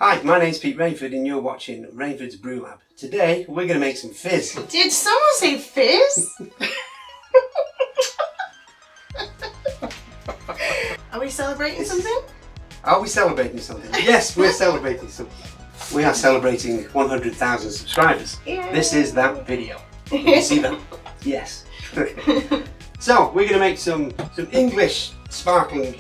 Hi, my name's Pete Rainford and you're watching Rainford's Brew Lab. Today we're going to make some fizz. Did someone say fizz? Are we celebrating something? Are we celebrating something? Yes, we're celebrating something. We are celebrating 100,000 subscribers. Yay. This is that video. Can you see that? Yes. So we're going to make some English sparkling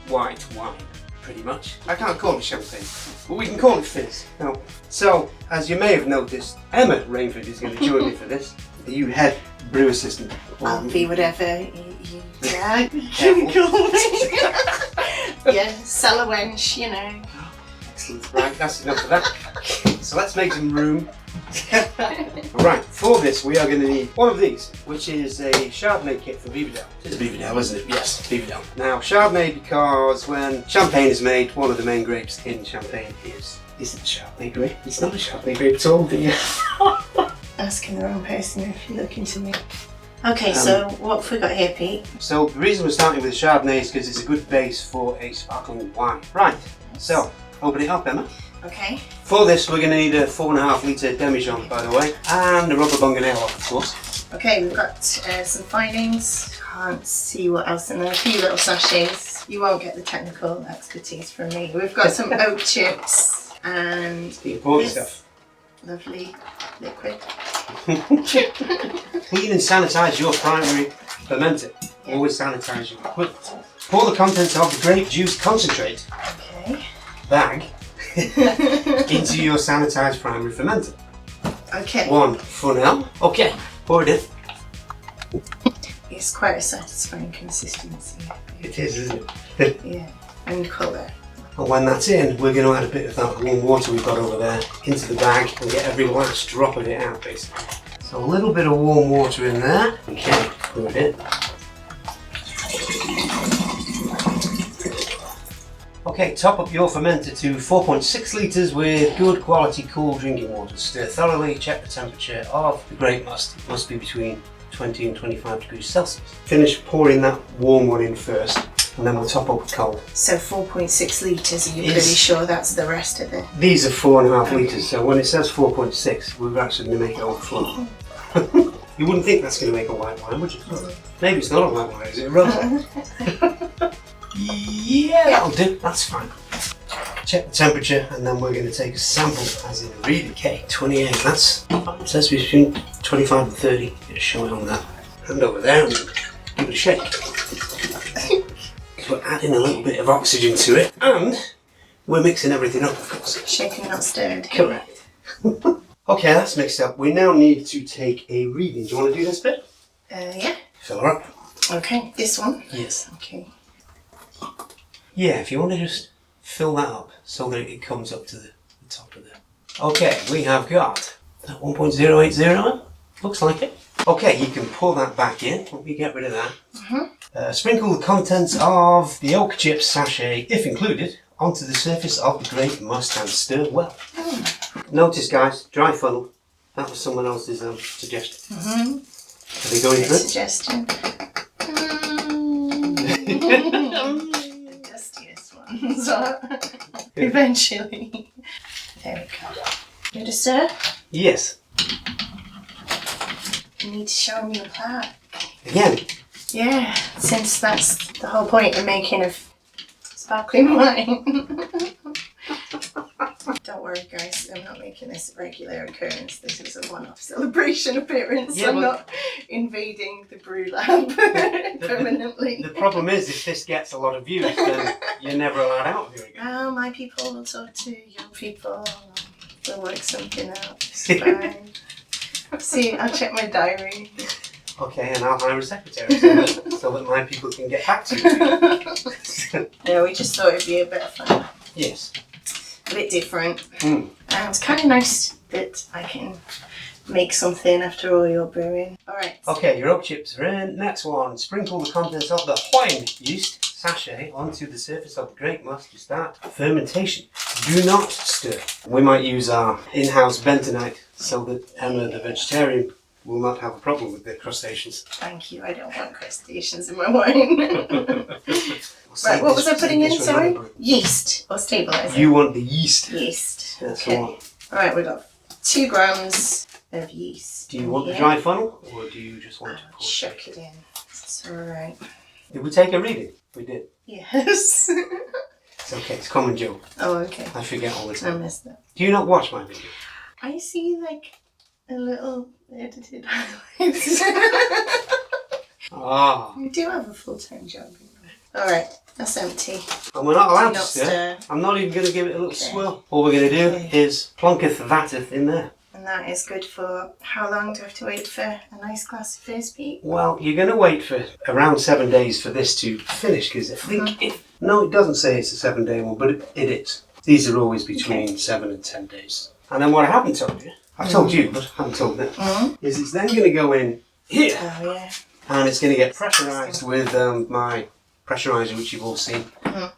white wine. Pretty much. I can't call it champagne, but we can call it fizz. No. So, as you may have noticed, Emma Rainford is going to join me for this. You head brew assistant. I'll be whatever you call me. Yeah, cellar wench, you know. Excellent. Right, that's enough of that. So let's make some room. Right, for this we are going to need one of these, which is a Chardonnay kit from VINEYARD. It's VINEYARD, isn't it? Yes, VINEYARD. Now, Chardonnay, because when champagne is made, one of the main grapes in champagne is it the Chardonnay grape? It's not a Chardonnay grape at all, do you? Asking the wrong person if you're looking to me. Okay, so what have we got here, Pete? So the reason we're starting with Chardonnay is because it's a good base for a sparkling wine. Right, so open it up, Emma. Okay. For this we're going to need a 4.5 litre demijohn, by the way, and a rubber bung and ale, of course. Okay, we've got some findings. Can't see what else in there. A few little sachets. You won't get the technical expertise from me. We've got some oak chips and Important stuff. Lovely liquid. Clean and sanitise your primary fermenter. Yeah. Always sanitise your equipment. Pour the contents of the grape juice concentrate bag into your sanitised primary fermenter. Okay. One for now. Okay, pour it in. It's quite a satisfying consistency. It is, isn't it? Yeah, and colour. And when that's in, we're going to add a bit of that warm water we've got over there into the bag and get every last drop of it out, basically. So a little bit of warm water in there. Okay, pour it in. Okay, top up your fermenter to 4.6 litres with good quality cool drinking water. Stir thoroughly, check the temperature of the grape must. It must be between 20 and 25 degrees Celsius. Finish pouring that warm one in first, and then we'll top up with cold. So 4.6 litres, are you pretty sure that's the rest of it? These are 4.5 litres, so when it says 4.6, we're actually going to make it overflow. You wouldn't think that's going to make a white wine, would you? Maybe it's not a white wine, is it a red? Yeah, that'll do, that's fine. Check the temperature, and then we're going to take a sample, as in a really okay, 28, that's, it says between 25 and 30, it'll show it on that. Hand over there and give it a shake. We're adding a little bit of oxygen to it, and we're mixing everything up, of course. Shaken, not stirred. Correct. Okay, that's mixed up. We now need to take a reading. Do you want to do this bit? Yeah. Fill her up. Okay, this one? Yes. Okay. Yeah, if you want to just fill that up so that it comes up to the top of it. Okay, we have got that 1.080. Looks like it. Okay, you can pull that back in. Let me get rid of that. Sprinkle the contents of the oak chips sachet, if included, onto the surface of the grape must and stir well. Notice, guys, dry funnel. That was someone else's suggestion. Are they going for it? Suggestion. The dustiest ones are eventually. There we go. You want to stir? Yes. You need to show them your plaque. Again? Yeah, since that's the whole point of making a sparkling wine. Don't worry, guys, I'm not making this a regular occurrence. This is a one-off celebration appearance. Yeah, I'm not invading the brew lab permanently. The problem is, if this gets a lot of views, then you're never allowed out here again. Oh, my people will talk to young people. We'll work something out. It's fine. See, I'll check my diary. Okay, and I'll hire a secretary so that my people can get back to you. Yeah, we just thought it'd be a bit of fun. Yes. A bit different. And it's kind of nice that I can make something after all your brewing. Alright. Okay, your oak chips are in. Next one, sprinkle the contents of the wine yeast sachet onto the surface of the grape must to start fermentation. Do not stir. We might use our in-house bentonite so that Emma, the vegetarian will not have a problem with the crustaceans. Thank you. I don't want crustaceans in my wine. Right, what was I putting in? Sorry? Yeast or stabiliser? You want the yeast. Yeast. That's okay. the one. Alright, we've got 2 grams of yeast. Do you want the dry funnel or do you just want to pour chuck it in? It's alright. Did we take a reading? We did. Yes. It's okay, it's common joke. Oh, okay. I forget all the I time. missed that. Do you not watch my video? I see like a little edited highlights. Ah. You do have a full-time job. Alright, that's empty. And we're not allowed to Not stir. stir. I'm not even going to give it a little Okay. swirl. All we're going to do Okay. is plunketh thateth in there. And that is good for how long do I have to wait for a nice glass of fizz, Pete? Well, you're going to wait for around 7 days for this to finish, because I think no, it doesn't say it's a 7-day one, but it is. These are always between 7 and 10 days. And then what I haven't told you, I've told you, but I haven't told them, is it's then going to go in here. Oh, yeah. And it's going to get pressurised with my pressuriser, which you've all seen.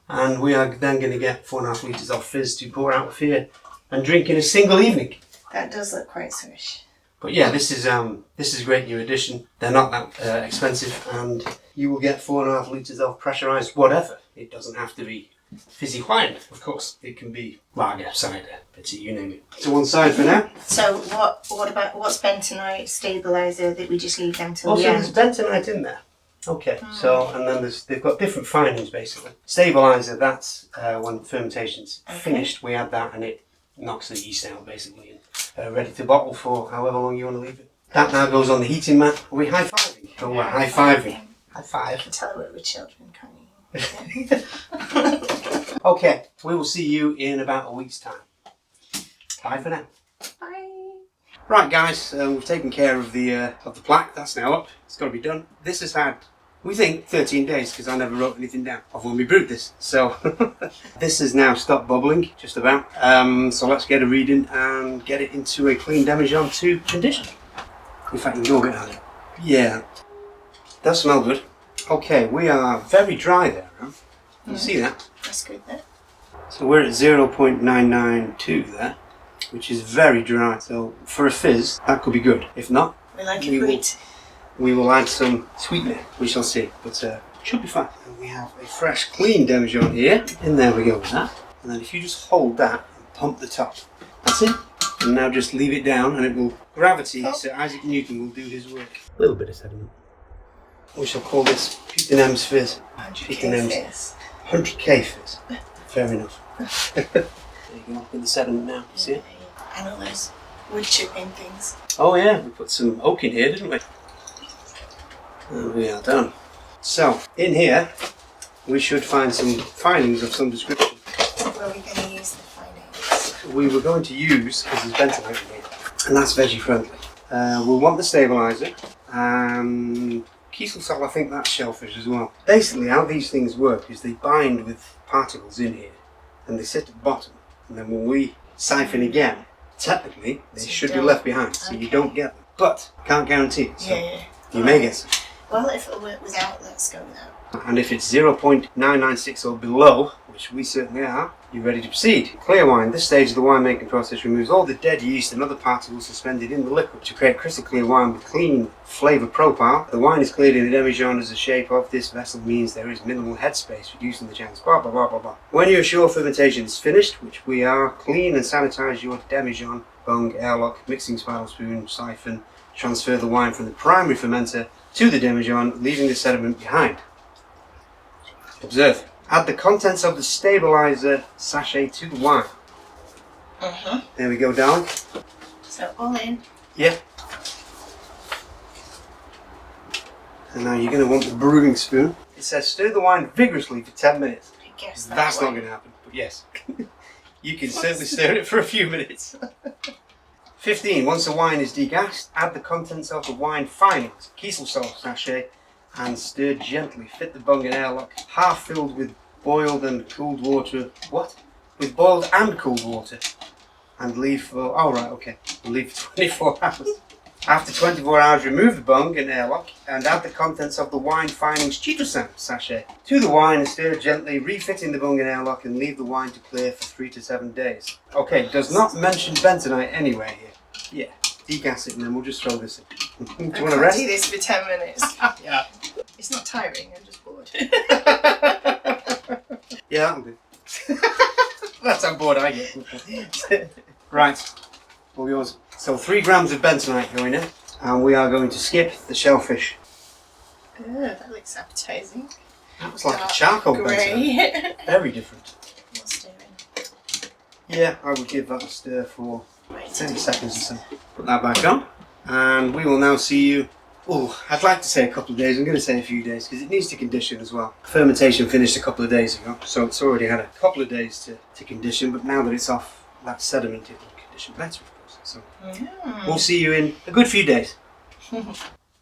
And we are then going to get 4.5 litres of fizz to pour out of here and drink in a single evening. That does look quite swish. But yeah, this is a great new addition. They're not that expensive, and you will get 4.5 litres of pressurised whatever. It doesn't have to be fizzy wine, of course. It can be lager, cider, bitter, you name it. To one side for now. So what's bentonite, stabiliser that we just leave them till the Also, end? there's bentonite in there. Okay, so and then they've got different findings basically. Stabiliser, that's when fermentation's finished, we add that and it knocks the yeast out basically, and ready to bottle for however long you want to leave it. That now goes on the heating mat. Are we high-fiving? Oh, we're high-fiving. High five. You can tell we're with children, can't you? Okay, we will see you in about a week's time. Bye for now. Bye. Right, guys, we've taken care of the plaque. That's now up. It's got to be done. This has had, we think, 13 days because I never wrote anything down of when we brewed this. So this has now stopped bubbling, just about. So let's get a reading and get it into a clean demijohn to condition. In fact, you can go a bit higher. Yeah, does smell good. Okay, we are very dry there. Huh? You see that? That's good then. So we're at 0.992 there, which is very dry. So for a fizz, that could be good. If not, We like it fruit. we will add some sweetener. We shall see, but it should be fine. And we have a fresh, clean demijohn here. In there we go with that. And then if you just hold that and pump the top, that's it. And now just leave it down, and it will gravity. So Isaac Newton will do his work. A little bit of sediment. We shall call this Peter Nem's fizz. 100k fizz. 100k fizz. Fair enough. There you go. Look at the sediment now. See it? And all those wood chipping things. Oh yeah, we put some oak in here, didn't we? And we are done. So, in here, we should find some findings of some description. What are we going to use the findings? We were going to use, because there's bentonite in here, and that's veggie friendly. We'll want the stabiliser, and Kiesel salt, I think that's shellfish as well. Basically, how these things work is they bind with particles in here, and they sit at the bottom, and then when we siphon again, technically, they should be left behind, so you don't get them. But, can't guarantee it, so you may get some. Well, if it worked without, let's go without. And if it's 0.996 or below, which we certainly are, you're ready to proceed. Clear wine. This stage of the winemaking process removes all the dead yeast and other particles suspended in the liquid to create crystal clear wine with clean flavour profile. The wine is cleared in a demijohn as the shape of this vessel means there is minimal headspace, reducing the chance, blah blah blah blah blah. When you're sure fermentation is finished, which we are, clean and sanitize your demijohn, bung, airlock, mixing spattle spoon, siphon, transfer the wine from the primary fermenter to the demijohn, leaving the sediment behind. Observe. Add the contents of the stabiliser sachet to the wine. There we go, darling. So all in. Yep. And now you're going to want the brewing spoon. It says stir the wine vigorously for 10 minutes. I guess That's not going to happen, but yes. You can certainly stir it for a few minutes. 15. Once the wine is degassed, add the contents of the wine finings, Kiesel salt sachet, and stir gently. Fit the bung and airlock, half filled with boiled and cooled water. What? With boiled and cooled water. And leave for, oh right, okay. Leave for 24 hours. After 24 hours, remove the bung and airlock and add the contents of the wine finings Chardonnay sachet to the wine and stir gently, refitting the bung and airlock and leave the wine to clear for 3 to 7 days. Okay, does not mention bentonite anywhere here. Yeah, degas it, and then we'll just throw this in. Do you I want to can't rest? do this for 10 minutes. Yeah. It's not tiring, I'm just bored. Yeah, that'll do. That's how bored I get. Right, all yours. So 3 grams of bentonite going in, and we are going to skip the shellfish. Oh, that looks appetizing. That was like a charcoal bentonite. Grey. Very different. More stirring. Yeah, I would give that a stir for 10 seconds or so. Put that back on, and we will now see you. Oh, I'd like to say a couple of days. I'm going to say a few days because it needs to condition as well. Fermentation finished a couple of days ago, so it's already had a couple of days to condition. But now that it's off that sediment, it will condition better, of course. So we'll see you in a good few days.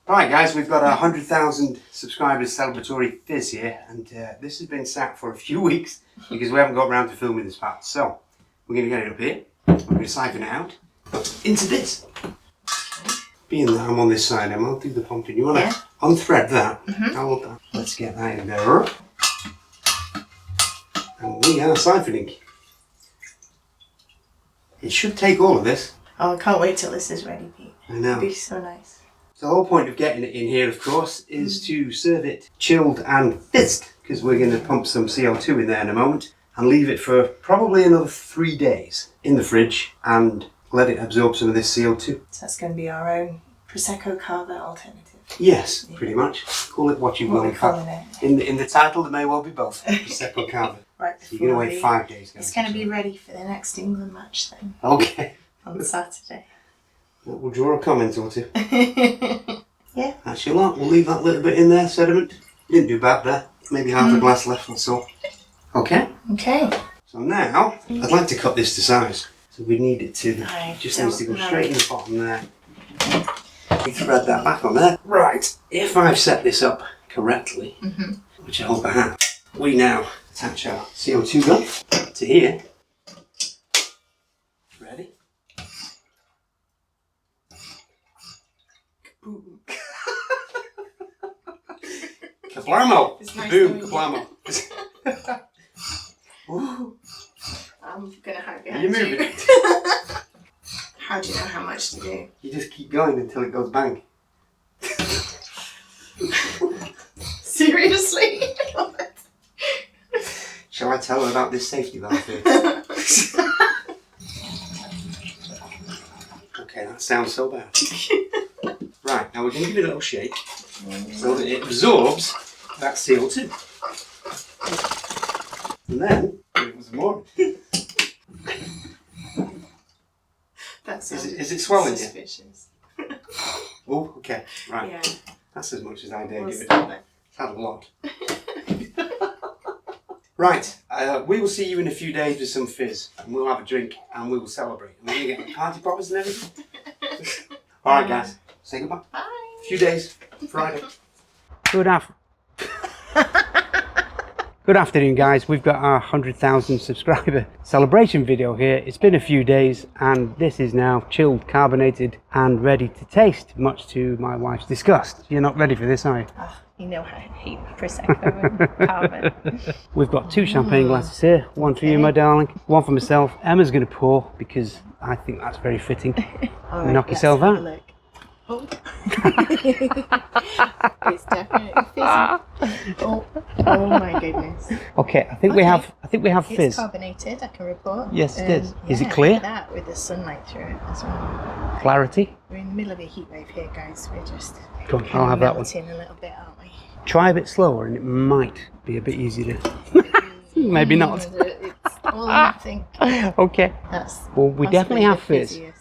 Alright guys, we've got our 100,000 subscribers celebratory fizz here, and this has been sat for a few weeks because we haven't got around to filming this part. So we're going to get it up here, we're going to siphon it out into this. Being that I'm on this side, I'll do the pumping. You want to unthread that? I want that. Let's get that in there. And we are siphoning. It should take all of this. Oh, I can't wait till this is ready, Pete. I know. It'll be so nice. So the whole point of getting it in here, of course, is to serve it chilled and fizzed, because we're going to pump some CO2 in there in a moment and leave it for probably another 3 days in the fridge and let it absorb some of this CO2. So that's going to be our own Prosecco Cava alternative. Yes, pretty much. Call it what you will. What we're calling it. In the title, there may well be both. Prosecco Cava. Right. You're going to wait 5 days. It's going to be ready for the next England match then. Okay. On Saturday. We'll draw a comment or two. Yeah. That's your lot. We'll leave that little bit in there, sediment. Didn't do bad there. Maybe half a glass left or so. Okay. Okay. So now, I'd like to cut this to size. So we need it to, I just needs to go don't straight in know. the bottom there. We thread that back on there. Right, if I've set this up correctly, which I hope I have, we now attach our CO2 gun to here. Ready? Boom. Kablamo! It's nice Boom, knowing kablamo. Ooh. I'm going to have Are you moving it? How do you know how much to do? You just keep going until it goes bang. Seriously? Shall I tell her about this safety valve here? Okay, that sounds so bad. Right, now we're going to give it a little shake so that it absorbs that CO2. And then, it was more. Is it swelling yet? Suspicious. Oh, okay, right. Yeah. That's as much as I dare We'll give it. stop it. It's had a lot. Right, we will see you in a few days with some fizz, and we'll have a drink, and we will celebrate. And we're going to get party poppers and everything. Alright guys, say goodbye. Bye. A few days, Friday. Good afternoon guys, we've got our 100,000 subscriber celebration video here. It's been a few days and this is now chilled, carbonated and ready to taste, much to my wife's disgust. You're not ready for this, are you? Oh, you know how I hate Prosecco and Cava. We've got 2 champagne glasses here, one for you my darling, one for myself. Emma's going to pour because I think that's very fitting. All right, Knock yourself out. look. Oh. It's definitely fizzy. Oh my goodness. Okay, I think we have It's fizz. carbonated, I can report. Yes, it is. Is it Yeah, clear? look at that with the sunlight through it as well. Clarity. We're in the middle of a heat wave here, guys. We're just Go on, I'll have that one. melting a little bit, aren't we? Try a bit slower and it might be a bit easier to... Maybe not. It's all or nothing. Okay. That's Well, we definitely have fizz. fizziest.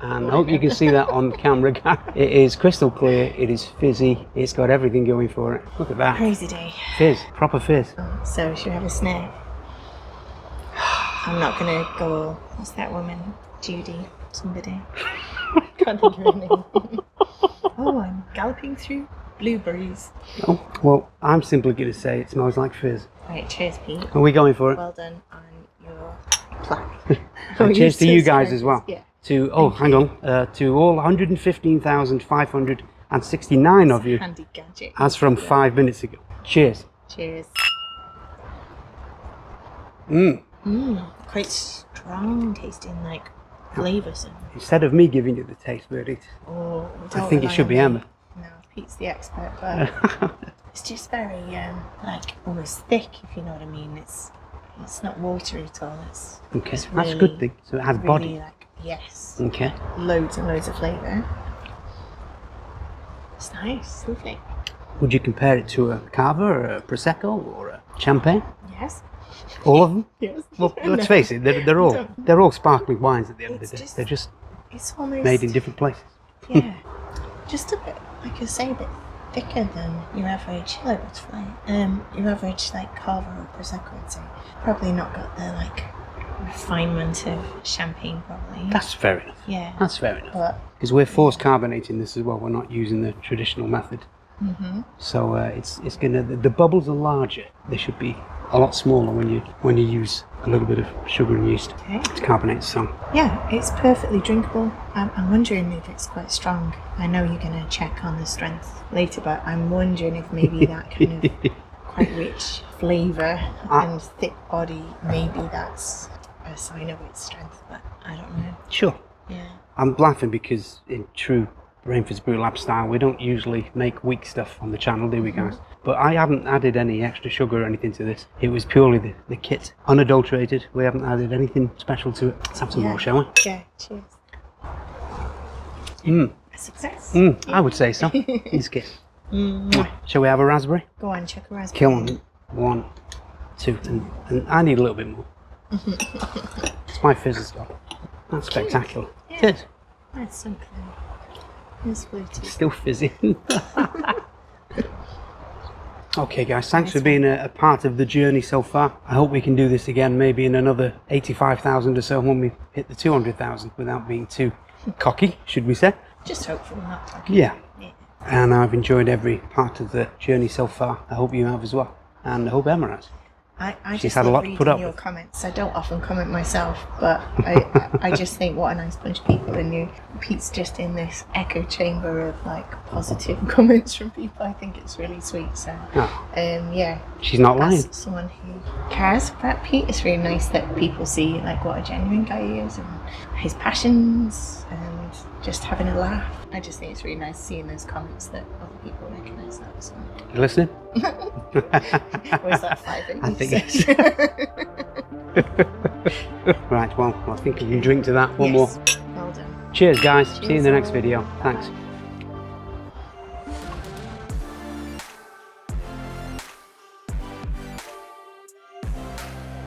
And I hope you can see that on camera. It is crystal clear, it is fizzy, it's got everything going for it. Look at that. Crazy day. Fizz, proper fizz. So, should we have a snare? I'm not going to go all, what's that woman? Judy, somebody. Can't think of her name. Oh, I'm galloping through blueberries. Oh, well, I'm simply going to say it smells like fizz. Right, cheers, Pete. Are we going for it? Well done on your plaque. And cheers to you guys as well. Yeah. To, oh, hang on, to all 115,569 of you, Handy gadget. as from 5 minutes ago. Cheers. Cheers. Mmm. Quite strong tasting, like flavours. Instead of me giving you the taste verdict, Oh, I think it should be Emma. No, Pete's the expert, but it's just very like almost thick, if you know what I mean. It's not watery at all. It's Okay, really, that's a good thing. So it has really body. like, yes. Okay. Loads and loads of flavour. It's nice, lovely. Would you compare it to a Cava or a Prosecco or a Champagne? Yes. All of them? Yes. Well, let's face it, they're all sparkling wines at the end of the day. They're just it's almost made in different places. Yeah, just a bit, like I say, a bit thicker than your average. Hello, butterfly. Your average like Cava or Prosecco, I'd say. Probably not got the like refinement of champagne, probably. That's fair enough. Yeah. That's fair enough. But Because we're force carbonating this as well. We're not using the traditional method. So it's gonna the bubbles are larger. They should be a lot smaller when you use a little bit of sugar and yeast to carbonate the song. yeah, it's perfectly drinkable. I'm wondering if it's quite strong. I know you're going to check on the strength later, but I'm wondering if maybe that kind of quite rich flavour and thick body, maybe that's a sign of its strength, but I don't know. Sure. Yeah. I'm laughing because in true Rainford's Brew Lab style, we don't usually make weak stuff on the channel, do we guys? But I haven't added any extra sugar or anything to this. It was purely the kit, unadulterated. We haven't added anything special to it. Let's have some more, shall we? Yeah, cheers. A success. I would say so. Let's get. Shall we have a raspberry? Go on, check a raspberry. Kill on. 1, 2, and I need a little bit more. It's my fizz as well. That's spectacular. Yeah. It is. That's something. It's fruity. Still fizzy. Okay guys, thanks for being a part of the journey so far. I hope we can do this again maybe in another 85,000 or so when we hit the 200,000 without being too cocky, should we say? Just hopeful, not talking. Yeah. And I've enjoyed every part of the journey so far. I hope you have as well. And I hope Emma has. I She's just had a lot to reading put up your with. comments. I don't often comment myself, but I just think what a nice bunch of people, and you, Pete's just in this echo chamber of like positive comments from people. I think it's really sweet. So, yeah, She's not lying. as someone who cares about Pete, it's really nice that people see like what a genuine guy he is and his passions and just having a laugh. I just think it's really nice seeing those comments that other people recognise that. So. You listening? Or is that 5 I think yes. Right, well, I think you can drink to that. One more. Well done. Cheers, guys. See you in the Cheers next all. video. Thanks.